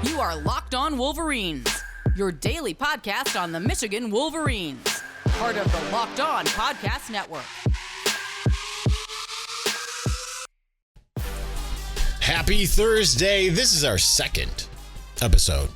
You are Locked On Wolverines, your daily podcast on the Michigan Wolverines, part of the Locked On Podcast Network. Happy Thursday. This is our second episode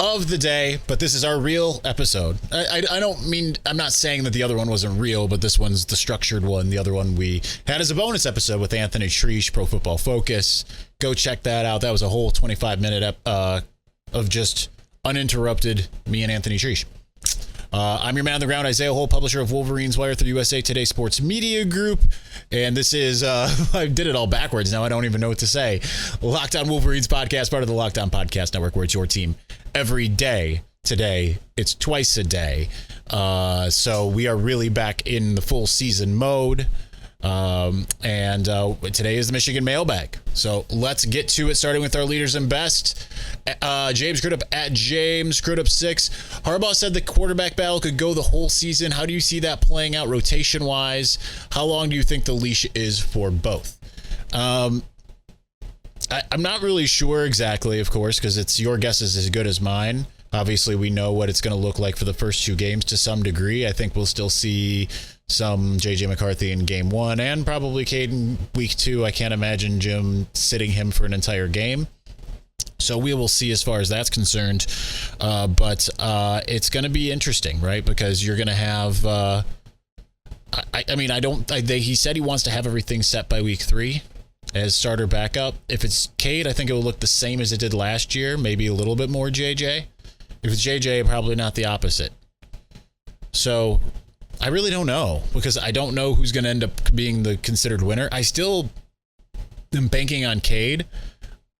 of the day, but this is our real episode. I'm not saying that the other one wasn't real, but this one's the structured one. The other one we had as a bonus episode with Anthony Shreesh, Pro Football Focus. Go check that out. That was a whole 25-minute of just uninterrupted me and Anthony Shreesh. I'm your man on the ground, Isaiah Hole, publisher of Wolverines Wire through USA Today Sports Media Group. And this is, I did it all backwards. Now I don't even know what to say. Locked On Wolverines podcast, part of the Locked On Podcast Network, where it's your team every day. Today, it's twice a day. So we are really back in the full season mode. And today is the Michigan Mailbag. So let's get to it, starting with our leaders and best. James Crudup at James Crudup6. Harbaugh said the quarterback battle could go the whole season. How do you see that playing out rotation wise? How long do you think the leash is for both? I'm not really sure exactly, of course, because it's your guess is as good as mine. Obviously, we know what it's going to look like for the first two games to some degree. I think we'll still see some J.J. McCarthy in game one and probably Cade in week two. I can't imagine Jim sitting him for an entire game. So we will see as far as that's concerned. But it's going to be interesting, right? Because you're going to have... he said he wants to have everything set by week 3 as starter backup. If it's Cade, I think it will look the same as it did last year, maybe a little bit more J.J. If it's J.J., probably not the opposite. So I really don't know, because I don't know who's going to end up being the considered winner. I still am banking on Cade.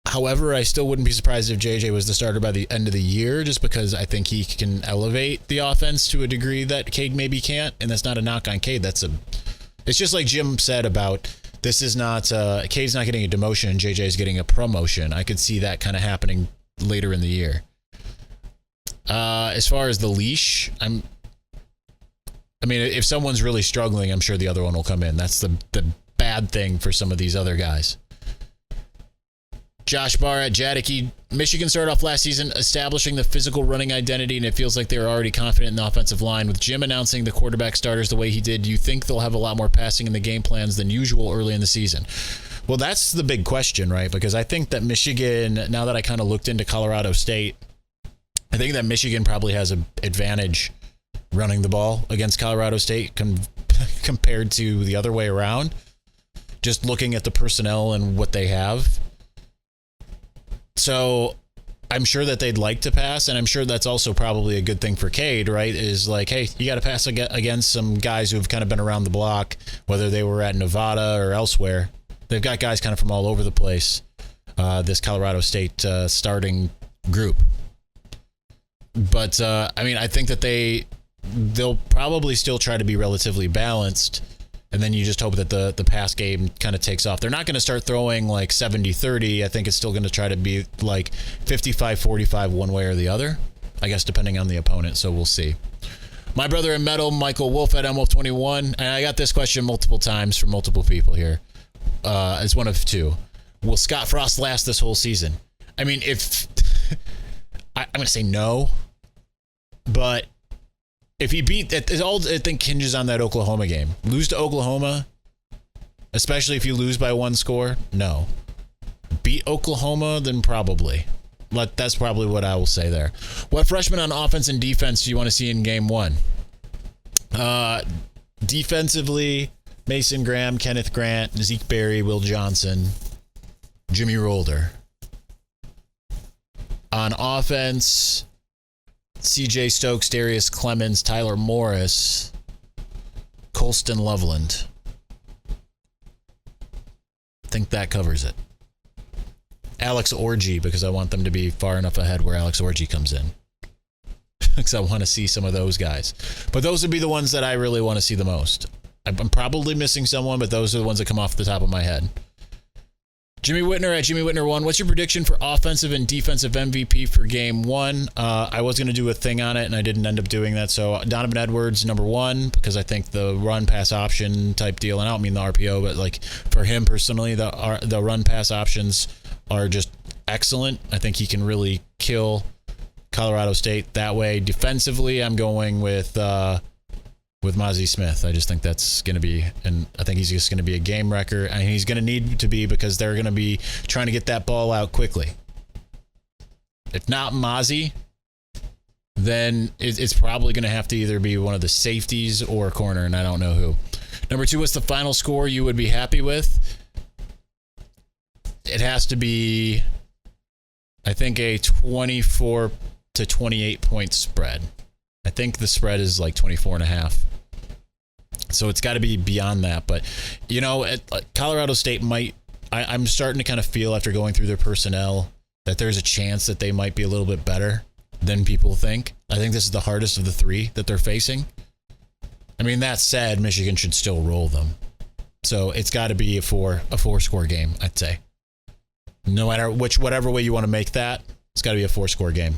However, I still wouldn't be surprised if J.J. was the starter by the end of the year, just because I think he can elevate the offense to a degree that Cade maybe can't. And that's not a knock on Cade. It's just like Jim said about this is not, Cade's not getting a demotion and J.J.'s getting a promotion. I could see that kind of happening later in the year. As far as the leash, if someone's really struggling, I'm sure the other one will come in. That's the bad thing for some of these other guys. Josh Barr at Jadicki. Michigan started off last season establishing the physical running identity, and it feels like they were already confident in the offensive line. With Jim announcing the quarterback starters the way he did, do you think they'll have a lot more passing in the game plans than usual early in the season? Well, that's the big question, right? Because I think that Michigan, now that I kind of looked into Colorado State, I think that Michigan probably has an advantage running the ball against Colorado State compared to the other way around. Just looking at the personnel and what they have. So I'm sure that they'd like to pass, and I'm sure that's also probably a good thing for Cade, right? Is like, hey, you got to pass against some guys who have kind of been around the block, whether they were at Nevada or elsewhere. They've got guys kind of from all over the place, this Colorado State starting group. But, I think that they'll probably still try to be relatively balanced, and then you just hope that the pass game kind of takes off. They're not going to start throwing like 70-30. I think it's still going to try to be like 55-45 one way or the other, I guess, depending on the opponent. So we'll see. My brother in metal, Michael Wolf at MWolf21, and I got this question multiple times from multiple people here. It's one of two. Will Scott Frost last this whole season? I mean, if... I'm going to say no, but if he beat it, I think hinges on that Oklahoma game. Lose to Oklahoma, especially if you lose by one score, no. Beat Oklahoma, then probably. But that's probably what I will say there. What freshmen on offense and defense do you want to see in game one? Defensively, Mason Graham, Kenneth Grant, Zeke Berry, Will Johnson, Jimmy Rolder. On offense, C.J. Stokes, Darius Clemens, Tyler Morris, Colston Loveland. I think that covers it. Alex Orji, because I want them to be far enough ahead where Alex Orji comes in. Because I want to see some of those guys. But those would be the ones that I really want to see the most. I'm probably missing someone, but those are the ones that come off the top of my head. Jimmy Whitner at Jimmy Whitner 1. What's your prediction for offensive and defensive MVP for game one? I was going to do a thing on it, and I didn't end up doing that. So Donovan Edwards, number 1, because I think the run-pass option type deal, and I don't mean the RPO, but like for him personally, the run-pass options are just excellent. I think he can really kill Colorado State that way. Defensively, I'm going with Mozzie Smith. I just think that's going to be, and I think he's just going to be a game wrecker, and he's going to need to be because they're going to be trying to get that ball out quickly. If not Mozzie, then it's probably going to have to either be one of the safeties or a corner, and I don't know who. Number 2, what's the final score you would be happy with? It has to be, I think, a 24 to 28 point spread. I think the spread is like 24.5. So it's got to be beyond that. But, Colorado State might, I'm starting to kind of feel after going through their personnel that there's a chance that they might be a little bit better than people think. I think this is the hardest of the 3 that they're facing. I mean, that said, Michigan should still roll them. So it's got to be a 4-score game, I'd say. No matter whatever way you want to make that, it's got to be a 4-score game.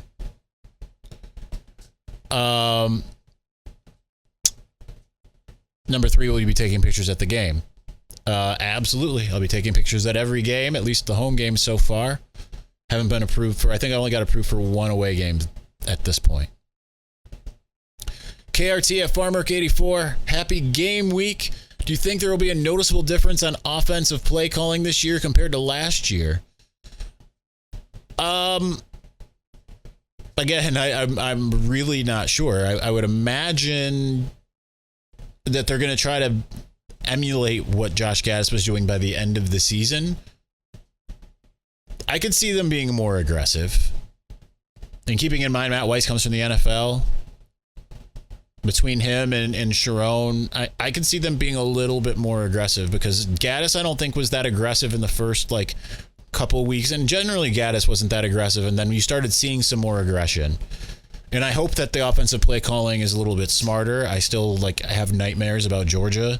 Number 3, will you be taking pictures at the game? Absolutely. I'll be taking pictures at every game, at least the home games so far. Haven't been approved for, I think I only got approved for 1 away game at this point. KRT at Farmerk84, happy game week. Do you think there will be a noticeable difference on offensive play calling this year compared to last year? Again, I'm really not sure. I would imagine that they're going to try to emulate what Josh Gaddis was doing by the end of the season. I could see them being more aggressive. And keeping in mind Matt Weiss comes from the NFL, between him and Sharon, I could see them being a little bit more aggressive because Gaddis, I don't think, was that aggressive in the first couple weeks, and generally Gaddis wasn't that aggressive, and then you started seeing some more aggression. And I hope that the offensive play calling is a little bit smarter. I still I have nightmares about Georgia.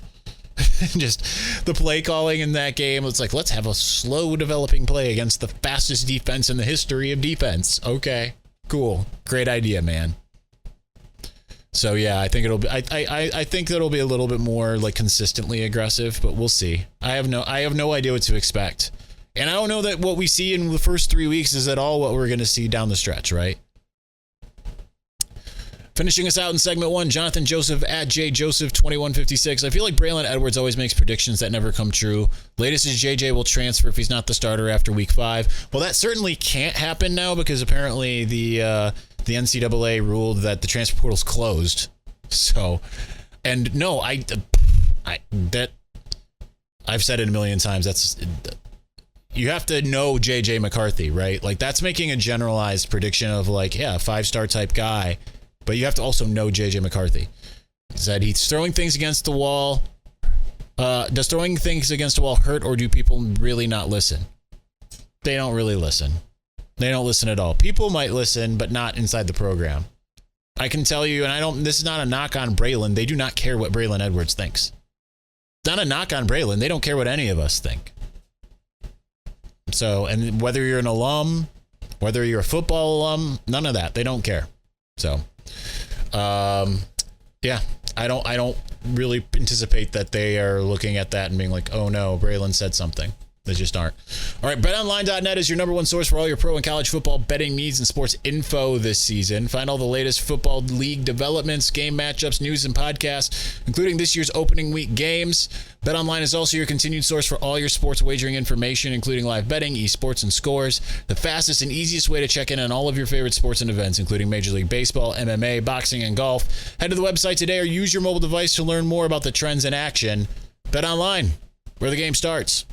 Just the play calling in that game, it's like, let's have a slow developing play against the fastest defense in the history of defense. Okay, cool, great idea, man. So yeah, I think it'll be. I think that'll be a little bit more consistently aggressive, but we'll see. I have no idea what to expect, and I don't know that what we see in the first 3 weeks is at all what we're going to see down the stretch, right? Finishing us out in segment 1, Jonathan Joseph at JJoseph2156. I feel like Braylon Edwards always makes predictions that never come true. Latest is JJ will transfer if he's not the starter after week 5. Well, that certainly can't happen now because apparently the NCAA ruled that the transfer portal's closed. So, and no, I've said it a million times. That's, you have to know JJ McCarthy, right? That's making a generalized prediction of a 5-star type guy. But you have to also know J.J. McCarthy. He said he's throwing things against the wall. Does throwing things against the wall hurt, or do people really not listen? They don't really listen. They don't listen at all. People might listen, but not inside the program. I can tell you, and this is not a knock on Braylon. They do not care what Braylon Edwards thinks. It's not a knock on Braylon. They don't care what any of us think. So, and whether you're an alum, whether you're a football alum, none of that. They don't care. So, yeah, I don't really anticipate that they are looking at that and being like, oh no, Braylon said something. They just aren't. All right, betonline.net is your number one source for all your pro and college football betting needs and sports info this season. Find all the latest football league developments, game matchups, news, and podcasts, including this year's opening week games. BetOnline is also your continued source for all your sports wagering information, including live betting, esports, and scores. The fastest and easiest way to check in on all of your favorite sports and events, including Major League Baseball, MMA, boxing, and golf. Head to the website today or use your mobile device to learn more about the trends in action. BetOnline, where the game starts.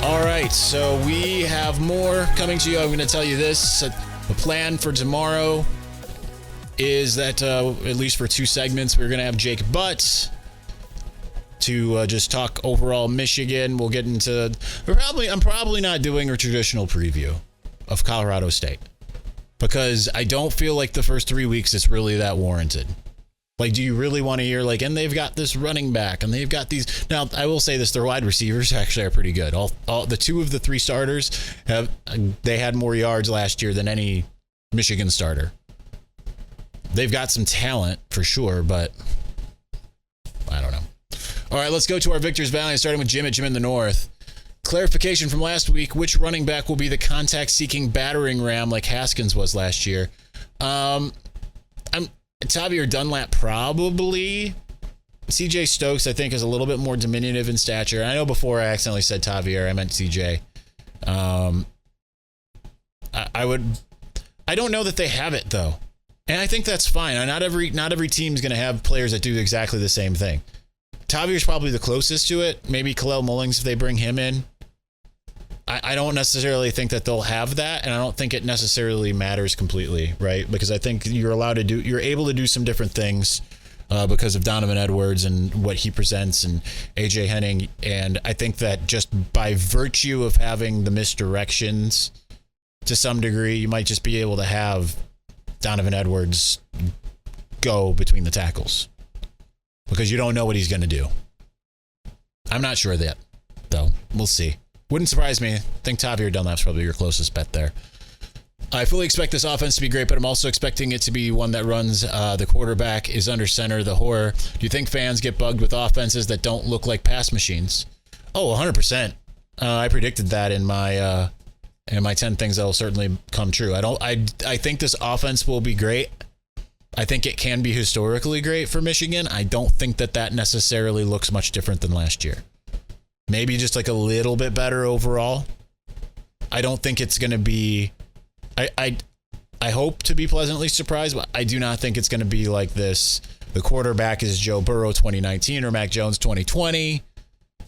All right, so we have more coming to you. I'm going to tell you this. The plan for tomorrow is that, at least for 2 segments, we're going to have Jake Butt to just talk overall Michigan. We'll get into... I'm probably not doing a traditional preview of Colorado State because I don't feel like the first 3 weeks is really that warranted. Do you really want to hear, and they've got this running back, and they've got these... Now, I will say this, their wide receivers actually are pretty good. All the 2 of the 3 starters, they had more yards last year than any Michigan starter. They've got some talent, for sure, but I don't know. All right, let's go to our Victor's Valley, starting with Jim at Jim in the North. Clarification from last week, which running back will be the contact-seeking battering ram like Haskins was last year? Tavier Dunlap, probably. CJ Stokes, I think, is a little bit more diminutive in stature. I know before I accidentally said Tavier, I meant CJ. I don't know that they have it, though. And I think that's fine. Not every team's going to have players that do exactly the same thing. Tavier's probably the closest to it. Maybe Kalel Mullings if they bring him in. I don't necessarily think that they'll have that, and I don't think it necessarily matters completely, right? Because I think you're able to do some different things because of Donovan Edwards and what he presents and AJ Henning. And I think that just by virtue of having the misdirections to some degree, you might just be able to have Donovan Edwards go between the tackles because you don't know what he's going to do. I'm not sure of that, though. We'll see. Wouldn't surprise me. I think Tavier Dunlap's probably your closest bet there. I fully expect this offense to be great, but I'm also expecting it to be one that runs the quarterback is under center, the horror. Do you think fans get bugged with offenses that don't look like pass machines? Oh, 100%. I predicted that in my 10 things that will certainly come true. I think this offense will be great. I think it can be historically great for Michigan. I don't think that necessarily looks much different than last year. Maybe just like a little bit better overall. I don't think it's going to be... I hope to be pleasantly surprised, but I do not think it's going to be like this. The quarterback is Joe Burrow 2019 or Mac Jones 2020.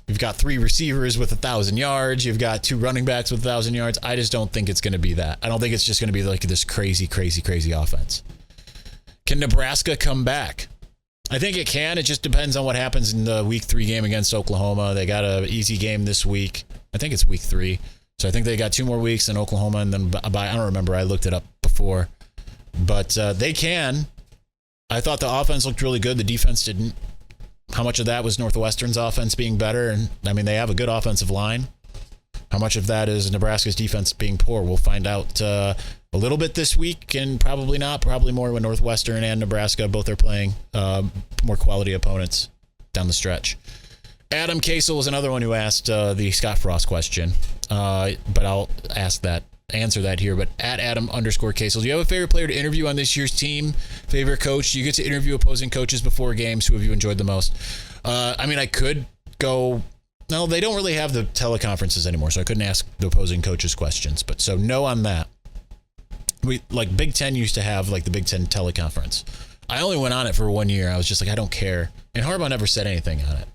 You've got 3 receivers with 1,000 yards. You've got 2 running backs with 1,000 yards. I just don't think it's going to be that. I don't think it's just going to be like this crazy offense. Can Nebraska come back? I think it can. It just depends on what happens in the week 3 game against Oklahoma. They got an easy game this week. I think it's week 3. So I think they got 2 more weeks in Oklahoma and then I don't remember. I looked it up before. But they can. I thought the offense looked really good. The defense didn't. How much of that was Northwestern's offense being better? And I mean, they have a good offensive line. How much of that is Nebraska's defense being poor? We'll find out a little bit this week, and probably not. Probably more when Northwestern and Nebraska both are playing more quality opponents down the stretch. Adam Kasel was another one who asked the Scott Frost question, but I'll answer that here. But at Adam_Kasel, do you have a favorite player to interview on this year's team? Favorite coach? Do you get to interview opposing coaches before games? Who have you enjoyed the most? I mean, I could go. No, they don't really have the teleconferences anymore, so I couldn't ask the opposing coaches questions. But so no on that. We like Big Ten used to have like the Big Ten teleconference. I only went on it for 1 year. I was just like, I don't care. And Harbaugh never said anything on it.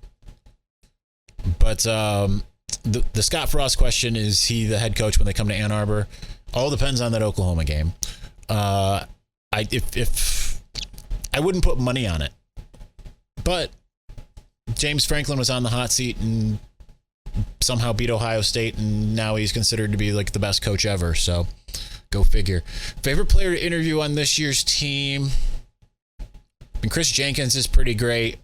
But the Scott Frost question, is he the head coach when they come to Ann Arbor? All depends on that Oklahoma game. If I wouldn't put money on it, but James Franklin was on the hot seat and somehow beat Ohio State, and now he's considered to be like the best coach ever. So go figure. Favorite player to interview on this year's team? And Chris Jenkins is pretty great.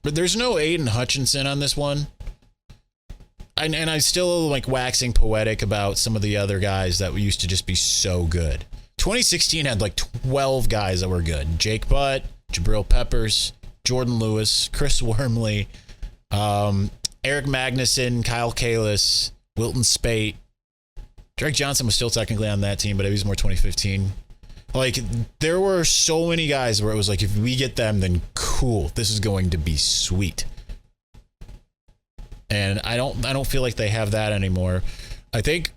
But there's no Aiden Hutchinson on this one. And I still like waxing poetic about some of the other guys that used to just be so good. 2016 had like 12 guys that were good. Jake Butt, Jabril Peppers, Jordan Lewis, Chris Wormley, Eric Magnuson, Kyle Kalis, Wilton Spate. Drake Johnson was still technically on that team, but he was more 2015. Like, there were so many guys where it was like, if we get them, then cool, this is going to be sweet. And I don't feel like they have that anymore. I think,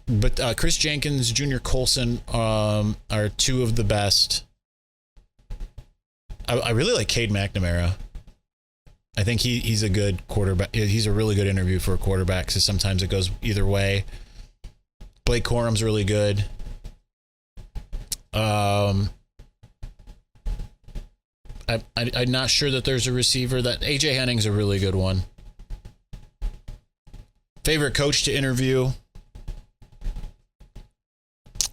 but Chris Jenkins, Junior Colson are 2 of the best. I really like Cade McNamara. I think he's a good quarterback. He's a really good interview for a quarterback, because sometimes it goes either way. Blake Corum's really good. I'm not sure that there's a receiver that AJ Henning's a really good one. Favorite coach to interview?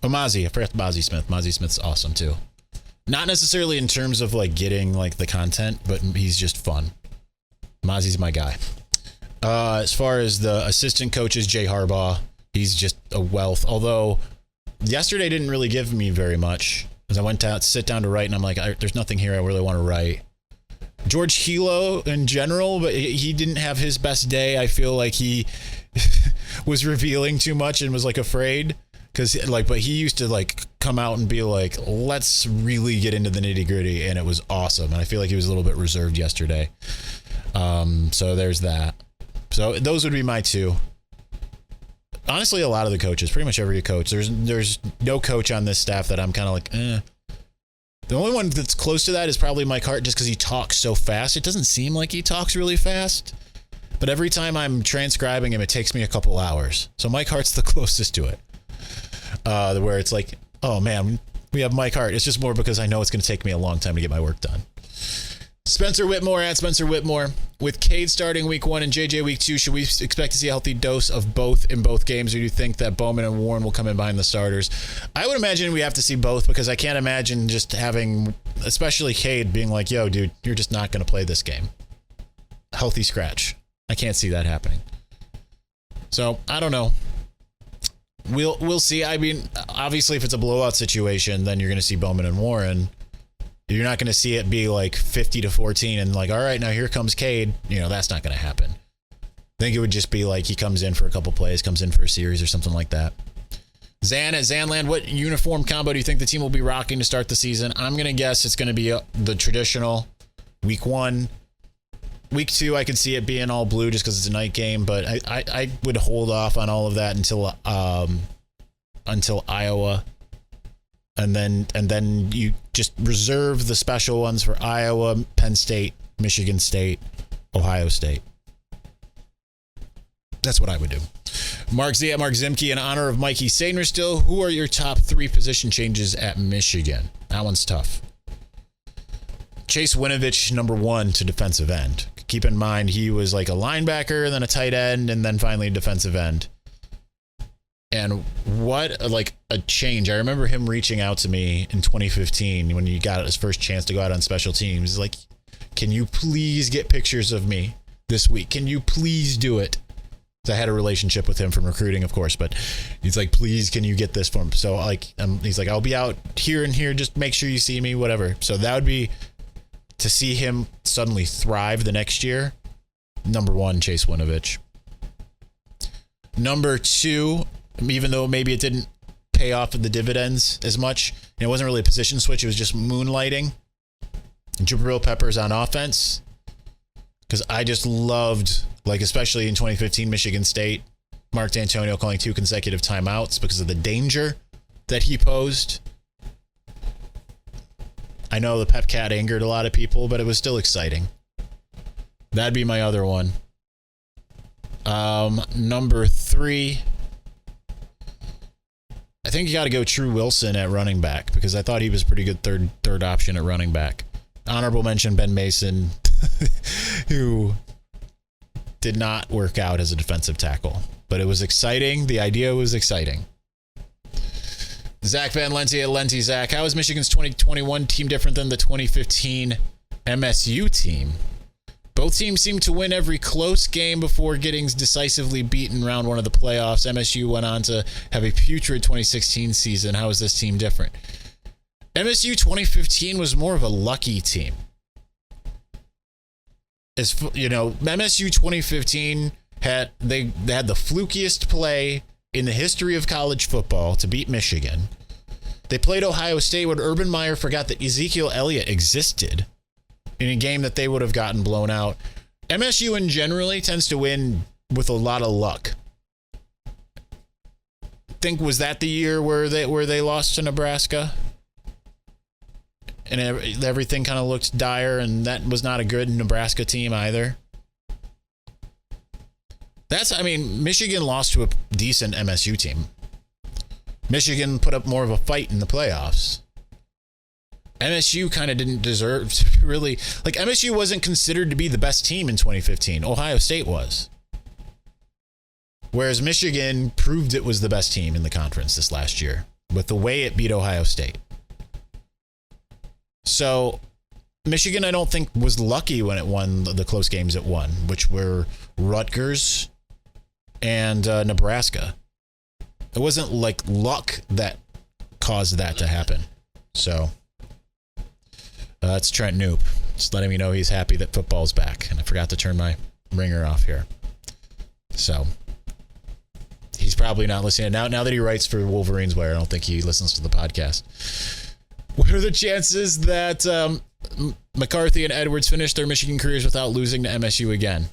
Oh, Mozzie. I forgot Mozzie Smith. Mozzie Smith's awesome too. Not necessarily in terms of like getting like the content, but he's just fun. Mozzie's my guy. As far as the assistant coaches, Jay Harbaugh, he's just a wealth. Although yesterday didn't really give me very much. Because I went to sit down to write, and I'm like, there's nothing here I really want to write. George Hilo in general, but he didn't have his best day. I feel like he was revealing too much and was like afraid. But he used to like come out and be like, let's really get into the nitty gritty. And it was awesome. And I feel like he was a little bit reserved yesterday. So there's that. So those would be my two. Honestly, a lot of the coaches, pretty much every coach, there's no coach on this staff that I'm kind of like, eh. The only one that's close to that is probably Mike Hart, just because he talks so fast. It doesn't seem like he talks really fast, but every time I'm transcribing him, it takes me a couple hours. So Mike Hart's the closest to it, where it's like, oh man, we have Mike Hart. It's just more because I know it's going to take me a long time to get my work done. Spencer Whitmore at Spencer Whitmore. With Cade starting week 1 and JJ week 2, should we expect to see a healthy dose of both in both games, or do you think that Bowman and Warren will come in behind the starters? I would imagine we have to see both, because I can't imagine just having, especially Cade, being like, yo, dude, you're just not going to play this game. Healthy scratch. I can't see that happening. So, I don't know. We'll see. I mean, obviously, if it's a blowout situation, then you're going to see Bowman and Warren. You're not going to see it be like 50-14 and like, all right, now here comes Cade. That's not going to happen. I think it would just be like he comes in for a couple plays, comes in for a series or something like that. Zan at Zanland, what uniform combo do you think the team will be rocking to start the season? I'm going to guess it's going to be the traditional week 1. Week 2, I could see it being all blue just because it's a night game, but I would hold off on all of that until Iowa. And then you just reserve the special ones for Iowa, Penn State, Michigan State, Ohio State. That's what I would do. Mark Z at Mark Zimke, in honor of Mikey Sainristil, who are your top 3 position changes at Michigan? That one's tough. Chase Winovich, number 1 to defensive end. Keep in mind, he was like a linebacker, then a tight end, and then finally a defensive end. And what a change. I remember him reaching out to me in 2015 when he got his first chance to go out on special teams. He's like, can you please get pictures of me this week? Can you please do it? So I had a relationship with him from recruiting, of course, but he's like, please, can you get this for him? So he's like, I'll be out here and here. Just make sure you see me, whatever. So that would be, to see him suddenly thrive the next year. Number 1, Chase Winovich. Number 2, even though maybe it didn't pay off with the dividends as much, and it wasn't really a position switch, it was just moonlighting. Jabril Peppers on offense, because I just loved, especially in 2015 Michigan State, Mark D'Antonio calling 2 consecutive timeouts because of the danger that he posed. I know the Pep Cat angered a lot of people, but it was still exciting. That'd be my other one. Number 3, I think you got to go True Wilson at running back, because I thought he was pretty good third option at running back. Honorable mention Ben Mason, who did not work out as a defensive tackle, but it was exciting. The idea was exciting. Zach Van Lenti at Lenti. Zach, how is Michigan's 2021 team different than the 2015 MSU team? Both teams seem to win every close game before getting decisively beaten round 1 of the playoffs. MSU went on to have a putrid 2016 season. How is this team different? MSU 2015 was more of a lucky team. MSU 2015 had the flukiest play in the history of college football to beat Michigan. They played Ohio State when Urban Meyer forgot that Ezekiel Elliott existed in a game that they would have gotten blown out. MSU in generally tends to win with a lot of luck. Think, was that the year where they lost to Nebraska? And everything kind of looked dire, and that was not a good Nebraska team either. Michigan lost to a decent MSU team. Michigan put up more of a fight in the playoffs. MSU kind of didn't deserve to really... MSU wasn't considered to be the best team in 2015. Ohio State was. Whereas Michigan proved it was the best team in the conference this last year with the way it beat Ohio State. So Michigan, I don't think, was lucky when it won the close games it won, which were Rutgers and Nebraska. It wasn't luck that caused that to happen. So it's Trent Noop. Just letting me know he's happy that football's back. And I forgot to turn my ringer off here. So he's probably not listening. Now that he writes for Wolverines Wire, I don't think he listens to the podcast. What are the chances that McCarthy and Edwards finish their Michigan careers without losing to MSU again?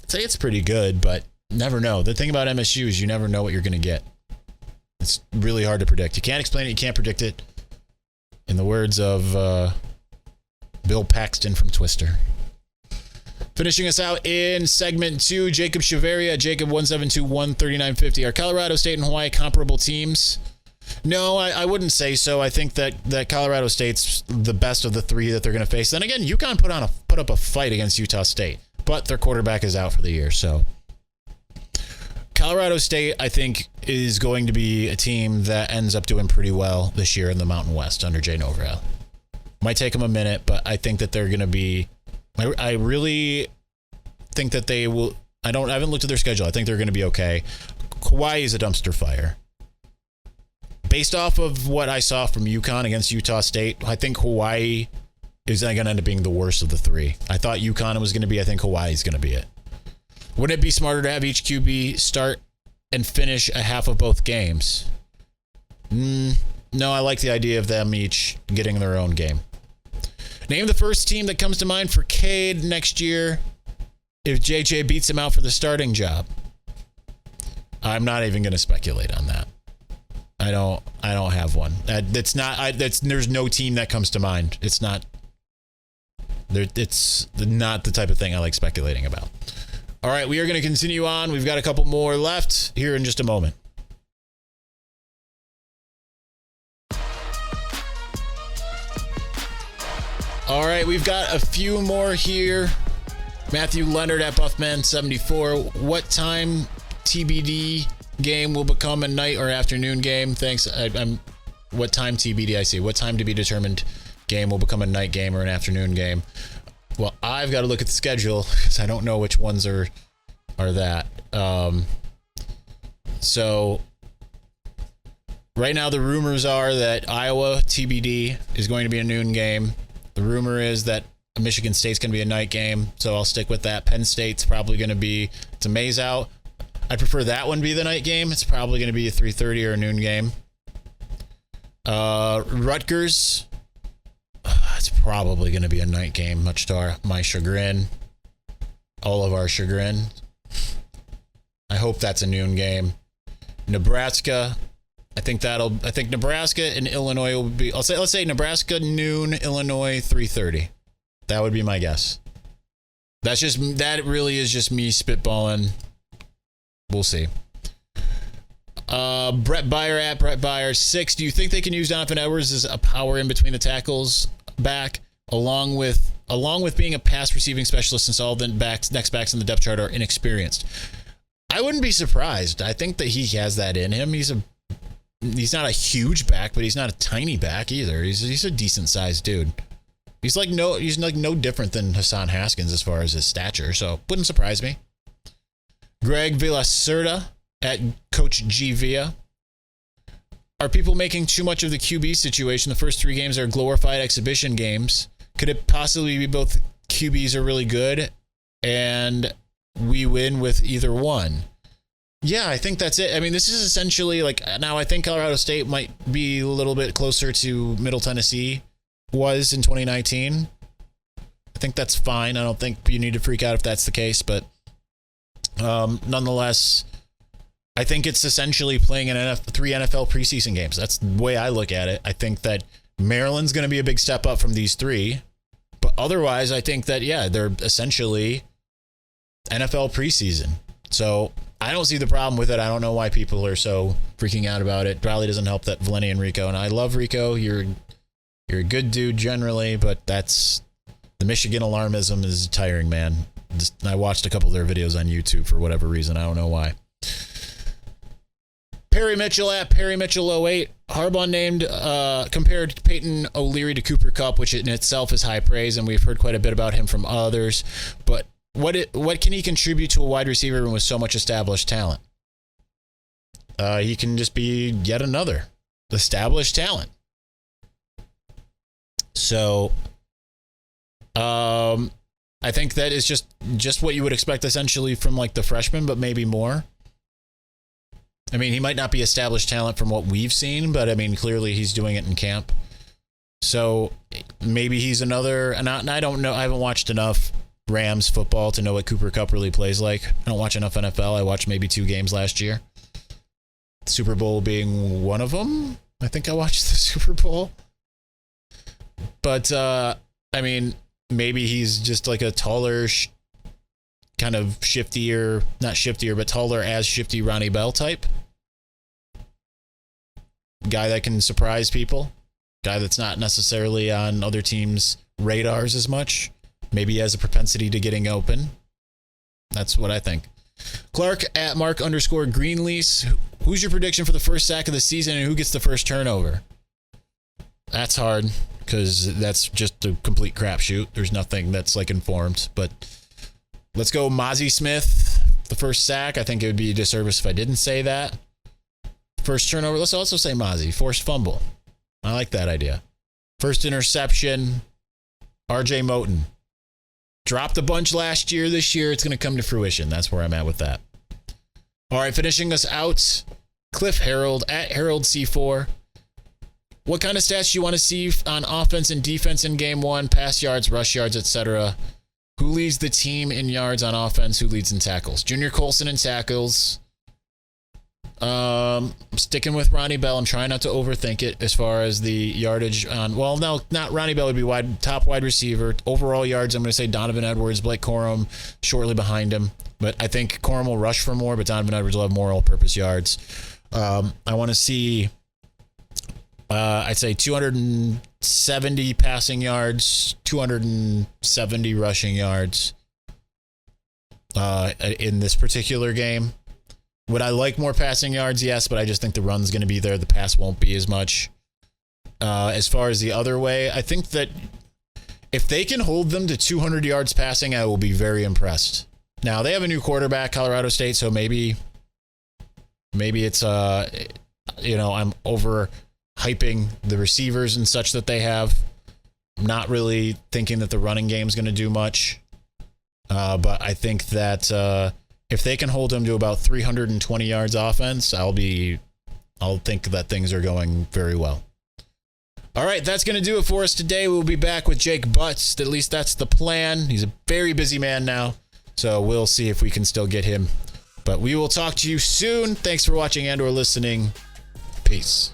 I'd say it's pretty good, but never know. The thing about MSU is you never know what you're going to get. It's really hard to predict. You can't explain it. You can't predict it. In the words of Bill Paxton from Twister. Finishing us out in segment 2, Jacob Chaveria, Jacob 17213950. Are Colorado State and Hawaii comparable teams? No, I wouldn't say so. I think that Colorado State's the best of the three that they're going to face. Then again, UConn put up a fight against Utah State, but their quarterback is out for the year. So Colorado State, I think, is going to be a team that ends up doing pretty well this year in the Mountain West under Jay Norvell. Might take them a minute, but I think that they're going to be. I really think that they will. I haven't looked at their schedule. I think they're going to be okay. Hawaii is a dumpster fire. Based off of what I saw from UConn against Utah State, I think Hawaii is going to end up being the worst of the three. I thought UConn was going to be. I think Hawaii is going to be it. Wouldn't it be smarter to have each QB start and finish a half of both games? No, I like the idea of them each getting their own game. Name the first team that comes to mind for Cade next year if JJ beats him out for the starting job. I'm not even going to speculate on that. I don't have one. There's no team that comes to mind. It's not the type of thing I like speculating about. All right, we are going to continue on. We've got a couple more left here in just a moment. All right, we've got a few more here. Matthew Leonard at Buffman74. What time TBD game will become a night or afternoon game? Thanks. What time TBD I see? What time to be determined game will become a night game or an afternoon game? Well, I've got to look at the schedule because I don't know which ones are that. So right now the rumors are that Iowa TBD is going to be a noon game. The rumor is that Michigan State's going to be a night game, so I'll stick with that. Penn State's probably going to be, it's a maze out. I prefer that one be the night game. It's probably going to be a 3:30 or a noon game. Rutgers, it's probably going to be a night game, much to my chagrin. All of our chagrin. I hope that's a noon game. Nebraska, I think Nebraska and Illinois will be, let's say Nebraska noon, Illinois 3:30. That would be my guess. That really is just me spitballing. We'll see. Brett Byer at Brett Byer 6. Do you think they can use Donovan Edwards as a power in between the tackles back, along with being a pass receiving specialist, since all the next backs in the depth chart are inexperienced? I wouldn't be surprised. I think that he has that in him. He's not a huge back, but he's not a tiny back either. He's a decent sized dude. He's like no different than Hassan Haskins as far as his stature, so wouldn't surprise me. Greg Villacerda at Coach G Villa. Are people making too much of the QB situation? The first 3 games are glorified exhibition games. Could it possibly be both QBs are really good and we win with either one? Yeah, I think that's it. I mean, this is essentially now I think Colorado State might be a little bit closer to Middle Tennessee was in 2019. I think that's fine. I don't think you need to freak out if that's the case, but nonetheless, I think it's essentially playing 3 NFL preseason games. That's the way I look at it. I think that Maryland's going to be a big step up from these 3, but otherwise, I think that, they're essentially NFL preseason. So I don't see the problem with it. I don't know why people are so freaking out about it. Probably doesn't help that Valenti and Rico, and I love Rico. You're a good dude generally, but that's the Michigan alarmism is tiring, man. I watched a couple of their videos on YouTube for whatever reason. I don't know why. Perry Mitchell at Perry Mitchell 08. Harbaugh compared Peyton O'Leary to Cooper Kupp, which in itself is high praise, and we've heard quite a bit about him from others. But what can he contribute to a wide receiver with so much established talent? He can just be yet another established talent. So, I think that is just what you would expect essentially from like the freshman, but maybe more. I mean, he might not be established talent from what we've seen, but I mean, clearly he's doing it in camp. So maybe he's another, and I don't know. I haven't watched enough Rams football to know what Cooper Kupp really plays like. I don't watch enough NFL. I watched maybe 2 games last year. Super Bowl being one of them. I think I watched the Super Bowl. But, I mean, maybe he's just like a taller, kind of shiftier, not shiftier, but taller as shifty Ronnie Bell type. Guy that can surprise people. Guy that's not necessarily on other teams' radars as much. Maybe he has a propensity to getting open. That's what I think. Clark at Mark_Greenlease. Who's your prediction for the first sack of the season and who gets the first turnover? That's hard because that's just a complete crapshoot. There's nothing that's like informed. But let's go Mozzie Smith, the first sack. I think it would be a disservice if I didn't say that. First turnover. Let's also say Mozzie. Forced fumble. I like that idea. First interception. RJ Moten. Dropped a bunch last year. This year, it's going to come to fruition. That's where I'm at with that. All right, finishing us out, Cliff Harold at Harold C4. What kind of stats do you want to see on offense and defense in game 1? Pass yards, rush yards, etc. Who leads the team in yards on offense? Who leads in tackles? Junior Colson in tackles. Sticking with Ronnie Bell and trying not to overthink it as far as the yardage on, well, no, not Ronnie Bell would be top wide receiver. Overall yards, I'm going to say Donovan Edwards, Blake Corum shortly behind him. But I think Corum will rush for more, but Donovan Edwards will have more all-purpose yards. I want to see, I'd say 270 passing yards, 270 rushing yards in this particular game. Would I like more passing yards? Yes, but I just think the run's going to be there. The pass won't be as much. As far as the other way, I think that if they can hold them to 200 yards passing, I will be very impressed. Now, they have a new quarterback, Colorado State, so maybe it's, I'm overhyping the receivers and such that they have. I'm not really thinking that the running game is going to do much. But I think that if they can hold him to about 320 yards offense, I'll think that things are going very well. All right, that's going to do it for us today. We'll be back with Jake Butts. At least that's the plan. He's a very busy man now, so we'll see if we can still get him. But we will talk to you soon. Thanks for watching and/or listening. Peace.